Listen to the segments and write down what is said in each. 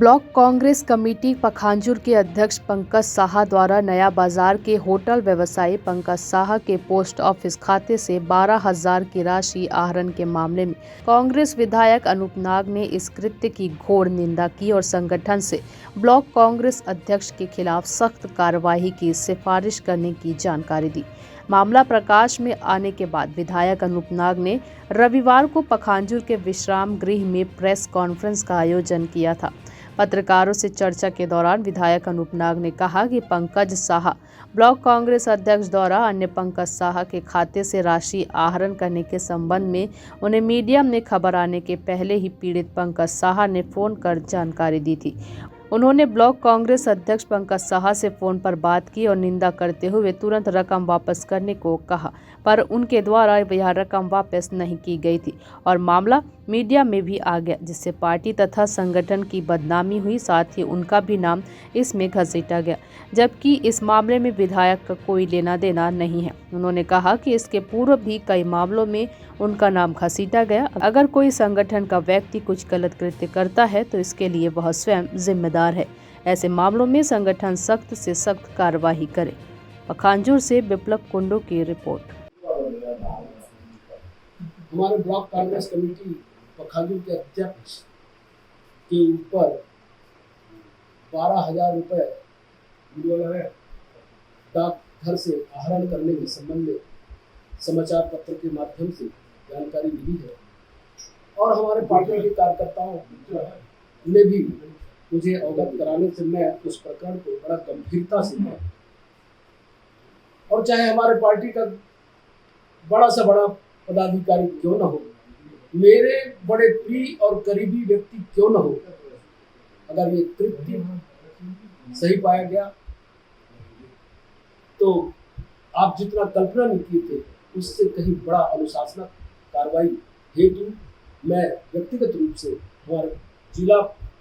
Block Congress committee Pakhanjur के अध्यक्ष पंकज साहा द्वारा नया बाजार के होटल व्यवसायी पंकज साहा के पोस्ट ऑफिस खाते से 12,000 की राशि आहरण के मामले में कांग्रेस विधायक अनूप नाग ने इस कृत्य की घोर निंदा की और संगठन से ब्लॉक कांग्रेस अध्यक्ष के खिलाफ सख्त कार्रवाई की सिफारिश करने की जानकारी दी। मामला प्रकाश में आने के बाद विधायक अनूप नाग ने रविवार को पखांजूर के विश्राम गृह में प्रेस कॉन्फ्रेंस का आयोजन किया था। पत्रकारों से चर्चा के दौरान विधायक अनूप नाग ने कहा कि पंकज साहा ब्लॉक कांग्रेस अध्यक्ष द्वारा अन्य पंकज साहा के खाते से राशि आहरण करने के संबंध में उन्हें मीडिया में खबर आने के पहले ही पीड़ित पंकज साहा ने फोन कर जानकारी दी थी। उन्होंने ब्लॉक कांग्रेस अध्यक्ष पंकज साहा से फोन पर बात की और निंदा करते हुए तुरंत रकम वापस करने को कहा, पर उनके द्वारा यह रकम वापस नहीं की गई थी और मामला मीडिया में भी आ गया, जिससे पार्टी तथा संगठन की बदनामी हुई। साथ ही उनका भी नाम इसमें घसीटा गया, जबकि इस मामले में विधायक का कोई लेना देना नहीं है। उन्होंने कहा कि इसके पूर्व भी कई मामलों में उनका नाम घसीटा गया। अगर कोई संगठन का व्यक्ति कुछ गलत कृत्य करता है तो इसके लिए वह स्वयं जिम्मेदार है। ऐसे मामलों में संगठन सख्त से सख्त कार्रवाई करे। पखांजूर से विप्लव कुंडू की रिपोर्ट। हमारे ब्लॉक कांग्रेस कमेटी पखांजूर के अध्यक्ष के ऊपर 12,000 रुपए डाकघर से आहरण करने के संबंध में समाचार पत्र के माध्यम से जानकारी मिली है और हमारे पार्टी के कार्यकर्ताओं ने भी मुझे अवगत कराने से मैं उस प्रकरण को बड़ा गंभीरता से लिया और चाहे हमारे पार्टी का बड़ा से बड़ा पदाधिकारी क्यों न हो, मेरे बड़े प्रिय और करीबी व्यक्ति क्यों न हो, अगर ये कृत्य सही पाया गया तो आप जितना कल्पना नहीं किए थे उससे कहीं बड़ा अनुशासनात्मक कार्रवाई हेतु मैं व्यक्तिगत रूप से हमारे जिला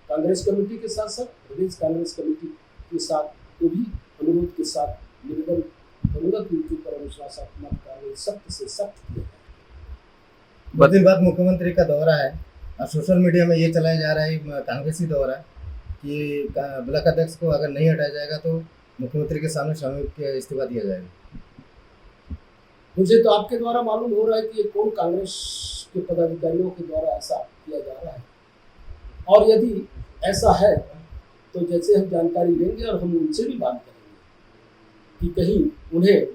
कांग्रेस कमेटी के साथ साथ प्रदेश कांग्रेस कमेटी के साथ तो भी अनुरोध के साथ निवेदन करूंगा कि उनके ऊपर अनुशासनात्मक कार्रवाई सख्त से सख्त किया जाए। 2 दिन बाद मुख्यमंत्री का दौरा है और सोशल मीडिया में ये चलाया जा रहा है कांग्रेसी दौरा कि ब्लॉक अध्यक्ष को अगर नहीं हटाया जाएगा तो मुख्यमंत्री के सामने सामूहिक इस्तीफा दिया जाएगा। मुझे तो आपके द्वारा मालूम हो रहा है कि ये कौन कांग्रेस के पदाधिकारियों के द्वारा ऐसा किया जा रहा है और यदि ऐसा है तो जैसे हम जानकारी लेंगे और हम उनसे भी बात करेंगे कि कहीं उन्हें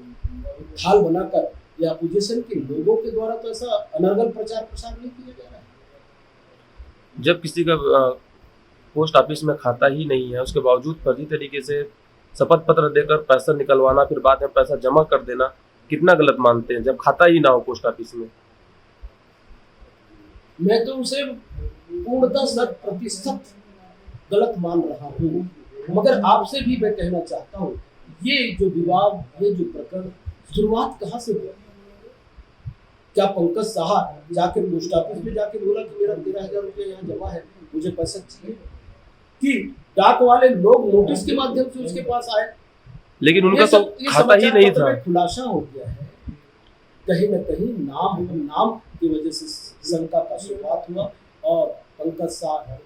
ढाल बनाकर या अपोजिशन के लोगों के द्वारा तो ऐसा अनर्गल प्रचार प्रसार नहीं किया जा रहा है। जब किसी का पोस्ट ऑफिस में खाता ही नहीं है, उसके बावजूद फर्जी तरीके से शपथ पत्र देकर पैसा निकलवाना, फिर बाद में पैसा जमा कर देना, कितना गलत मानते हैं जब खाता ही ना हो पोस्ट ऑफिस में? मैं तो उसे पूर्णतः 100% गलत मान रहा हूँ, मगर आपसे भी मैं कहना चाहता हूँ ये जो विवाद, ये जो प्रकरण शुरुआत कहाँ से हुआ? क्या पंकज साहा जाके पोस्ट ऑफिस में जाके बोला कि मेरा 13,000 रुपया यहाँ जमा है, मुझे पैसा चाहिए, कि डाक वाले लोग नोटिस के माध्यम से उसके पास आए? लेकिन उनका तो खाता ही नहीं था। खुलासा हो गया है, कहीं न कहीं नाम की वजह से शंका का शुरुआत हुआ और पंकज साहा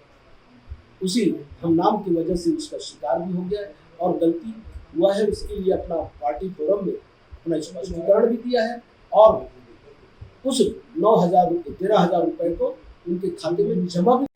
उसी हम नाम की वजह से उसका शिकार भी हो गया है और गलती हुआ है उसके लिए अपना पार्टी फोरम में अपना स्पष्टीकरण भी दिया है और उस 13,000 रुपए को उनके खाते में जमा भी